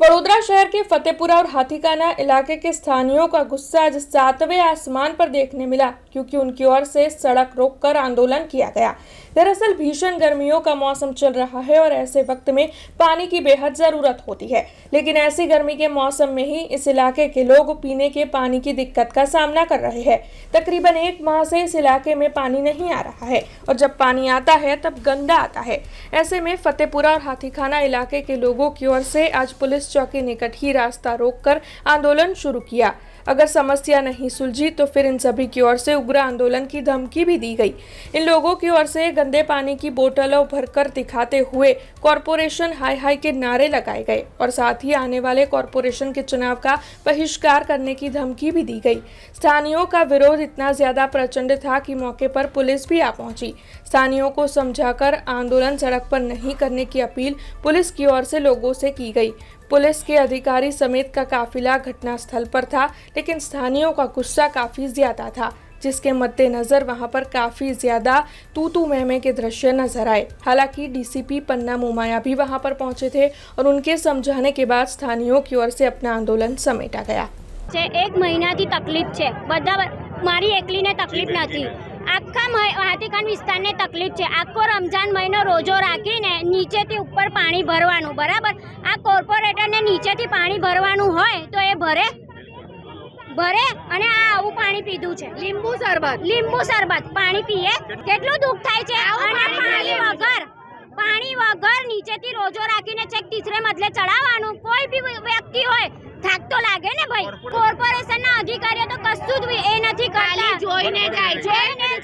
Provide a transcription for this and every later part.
वडोदरा शहर के फतेहपुरा और हाथीखाना इलाके के स्थानियों का गुस्सा आज 7वें आसमान पर देखने मिला, क्योंकि उनकी ओर से सड़क रोककर आंदोलन किया गया। दरअसल भीषण गर्मियों का मौसम चल रहा है और ऐसे वक्त में पानी की बेहद जरूरत होती है, लेकिन ऐसी गर्मी के मौसम में ही इस इलाके के लोग पीने के पानी की दिक्कत का सामना कर रहे हैं। तकरीबन 1 माह से इस इलाके में पानी नहीं आ रहा है और जब पानी आता है तब गंदा आता है। ऐसे में फतेहपुरा और हाथीखाना इलाके के लोगों की ओर से आज पुलिस चौकी निकट ही रास्ता रोककर आंदोलन शुरू किया। अगर समस्या नहीं सुलझी तो फिर इन सभी की ओर से उग्र आंदोलन की धमकी भी दी गई। इन लोगों की ओर से गंदे पानी की बोतलों भरकर दिखाते हुए कॉरपोरेशन हाय हाय के नारे लगाए गए और साथ ही आने वाले कॉरपोरेशन के चुनाव का बहिष्कार करने की धमकी भी दी गई। स्थानीयों का विरोध इतना ज्यादा प्रचंड था कि मौके पर पुलिस भी आ पहुंची। स्थानीयों को समझाकर आंदोलन सड़क पर नहीं करने की अपील पुलिस की ओर से लोगों से की गई। पुलिस के अधिकारी समेत का काफिला घटनास्थल पर था, लेकिन स्थानीयों का गुस्सा काफी ज्यादा था, जिसके मद्देनजर वहां पर काफी ज्यादा तू मैं के दृश्य नजर आए। हालांकि डीसीपी पन्ना मोमाया भी वहां पर पहुंचे थे और उनके समझाने के बाद स्थानीयों की ओर से अपना आंदोलन समेटा गया। 1 મહિનાથી તકલીફ છે, બધા મારી એકલીને તકલીફ નથી, આખા હાથીખાના વિસ્તારને તકલીફ છે। આખો રમજાન મહિનો રોજો રાખીને નીચેથી ઉપર પાણી ભરવાનું, બરાબર? આ કોર્પોરેટરને નીચેથી પાણી ભરવાનું હોય તો એ ભરે અને આ આવું પાણી પીધું છે। લીંબુ શરબત પાણી પીએ, કેટલું દુઃખ થાય છે। અને પાણી વગર નીચેથી રોજો રાખીને છેક તીસરે મજલે ચડાવવાનું। કોઈ બી વ્યક્તિ હોય થાક તો લાગે ને ભાઈ। કોર્પોરેશનના અધિકારીઓ તો કશું જ એ નથી કરતા, જોઈને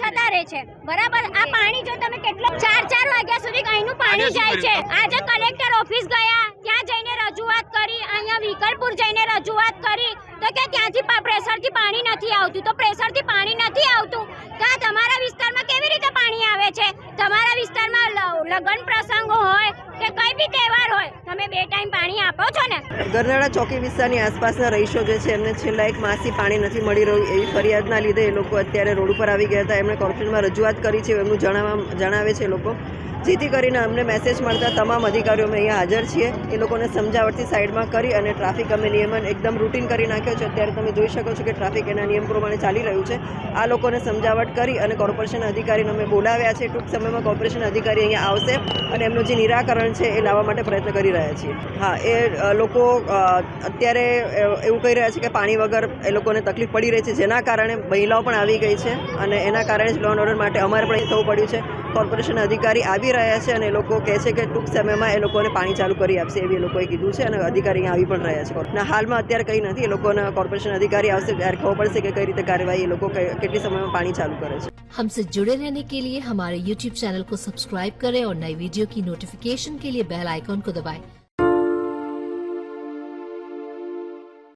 જતા રહે છે, બરાબર? આ પાણી જો તમે કેટલો 4 વાગ્યા સુધી અહીંનું પાણી જાય છે। આજે કલેક્ટર ઓફિસ ગયા, ત્યાં જઈને રજૂઆત કરી, અહીંયા વિકલપુર જઈને રજૂઆત કરી તો કે ત્યાંથી પ્રેશરથી પાણી નથી આવતું। તો પ્રેશરથી પાણી નથી આવતું તો આ તમારા વિસ્તારમાં કેવી રીતે પાણી આવે છે? તમારા વિસ્તારમાં લગન પ્રસંગ હોય કે કઈ બી તહેવાર હોય, તમે 2 ટાઈમ પાણી આપો છો ને? ગરનાળા ચોકી વિસ્તારની આસપાસના રહીશો જે છે એમને છેલ્લા 1 માસથી પાણી નથી મળી રહ્યું, એવી ફરિયાદના લીધે એ લોકો અત્યારે રોડ ઉપર આવી ગયા હતા। એમણે કોર્પોરેશનમાં રજૂઆત કરી છે, એમનું જણાવે છે લોકો, જેથી કરીને અમને મેસેજ મળતા તમામ અધિકારીઓ અમે અહીંયા હાજર છીએ। એ લોકોને સમજાવટથી સાઈડમાં કરી અને ટ્રાફિક અમે નિયમન એકદમ રૂટીન કરી નાખ્યો છે। અત્યારે તમે જોઈ શકો છો કે ટ્રાફિક એના નિયમ પ્રમાણે ચાલી રહ્યું છે। આ લોકોને સમજાવટ કરી અને કોર્પોરેશન અધિકારીને અમે બોલાવ્યા છે। ટૂંક સમયમાં કોર્પોરેશન અધિકારી અહીંયા આવશે અને એમનું જે નિરાકરણ છે એ લાવવા માટે પ્રયત્ન કરી રહ્યા છીએ। હા, એ લોકો અત્યારે એવું કહી રહ્યા છે કે પાણી વગર એ લોકોને તકલીફ પડી રહી છે, જેના કારણે મહિલાઓ પણ આવી ગઈ છે અને એના કારણે જ લો એન્ડ ઓર્ડર માટે અમારે પણ થવું પડ્યું છે। કોર્પોરેશન અધિકારી આવી રહ્યા છે અને એ લોકો કહે છે કે ટૂંક સમયમાં એ લોકોને પાણી ચાલુ કરી આપશે, એવી એ લોકોએ કીધું છે અને અધિકારી અહીંયા આવી પણ રહ્યા છે। ના, હાલમાં અત્યારે કંઈ નથી। એ લોકોના કોર્પોરેશન અધિકારી આવશે ત્યારે ખબર પડશે કે કઈ રીતે કાર્યવાહી એ લોકો કેટલી સમયમાં પાણી ચાલુ કરે છે। हमसे जुड़े रहने के लिए हमारे YouTube चैनल को सब्सक्राइब करें और नई वीडियो की नोटिफिकेशन के लिए बेल आइकॉन को दबाएं।